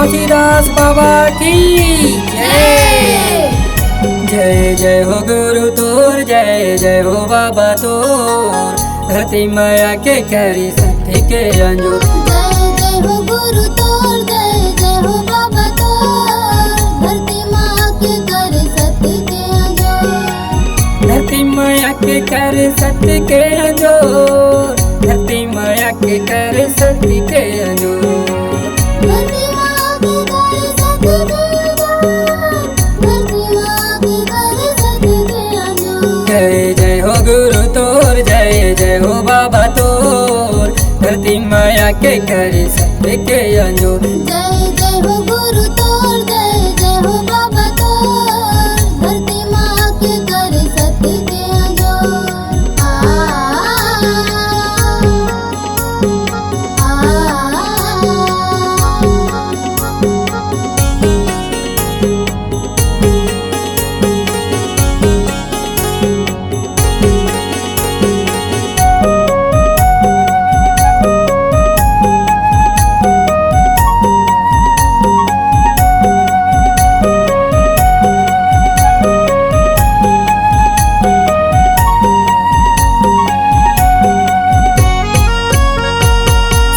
तुलसीदास बाबा की जय। जय जय हो गुरु तोर, जय जय हो बाबा तोर, धरती माया के करी सत्य के अंजोर। जय जय हो गुरु तोर, जय जय हो बाबा तोर, धरती माँ के कर सत्य के अंजोर। धरती माया के कर सत्य के अंजोर, धरती माया के कर सत्य के अंजोर। धरती माँ के कर सत्य के अंजोर, धरती माँ के कर सत्य के अंजोर। जय जय हो गुरु तोर, जय जय हो बाबा तोर, धरती माया के कर सत्य के अंजोर। जय जय हो गुरु तोर, जय जय हो बाबा तोर, धरती माँ के कर सत्य के अंजोर।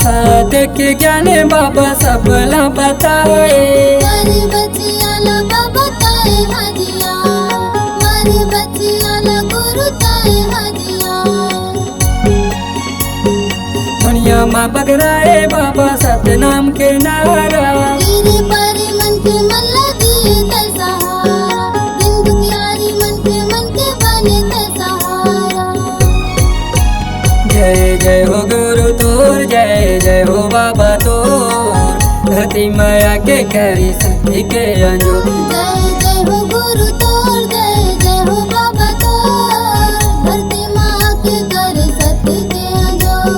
सत्य के ज्ञान बाबा सबला बताए। मारे बचिया ला बाबा ताए हाजिया, मारे बचिया ला गुरु ताए हाजिया। दुनिया माँ बगराए बाबा सत्य नाम के नारा। गिरे पारे मन के मन लगी ते सहारा, दिन दुखियारी मन के बने ते सहारा। जय जय हो गुरु तोर, जय जय हो बाबा तोर, धरती माया के करी सत्य के अंजोर। जय जय हो गुरु तोर, जय जय हो बाबा तोर, धरती माँ के कर सत्य के अंजोर।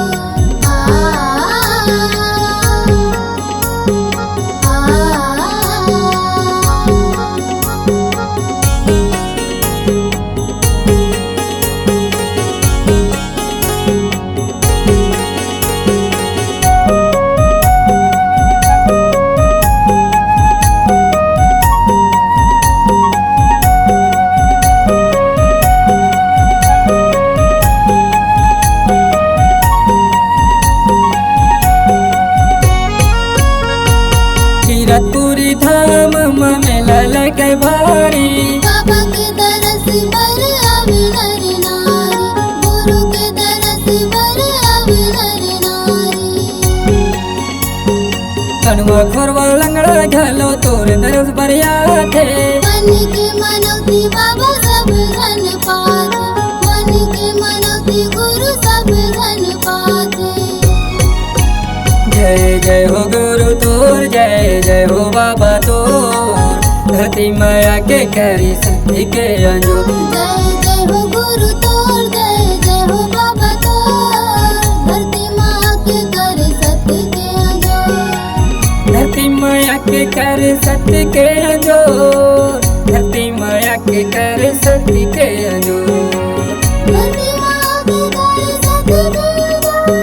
किरतपुरी धाम में ललक भारी। बाबा के दरस पर आवे नर नारी, गुरु के दरस पर आवे नर नारी। कनुआ खोरवा लंगड़ा घलो तोर दरस बरिया थे। मन के मनौती बाबा सब धन पाते, मन के मनौती गुरु सब धन पाते। जय जय हो गुरु तोर, जय जय हो बाबा तोर, धरती माया के करी सत्य के अंजोर। जय जय हो गुरु तोर, जय जय हो बाबा तोर, धरती माँ के कर सत्य के अंजोर। धरती माया के कर सत्य के अंजोर, धरती माया के कर सत्य के अंजोर। धरती माँ के कर सत्य के अंजोर,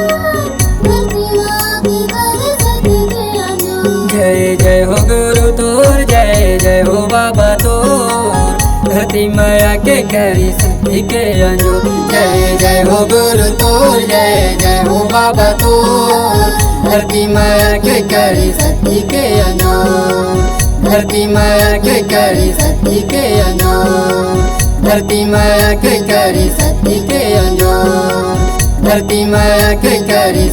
धरती माँ के कर सत्य के अंजोर। जय जय हो गुरु तोर, जय जय हो बाबा तोर, धरती माया के करी सत्य के अंजोर। जय जय हो गुरु तोर, जय जय हो बाबा तोर, धरती माया के करी सत्य के अंजोर। धरती माया के करी सत्य के अंजोर, धरती माया के करी सत्य के अंजोर, धरती माया के करी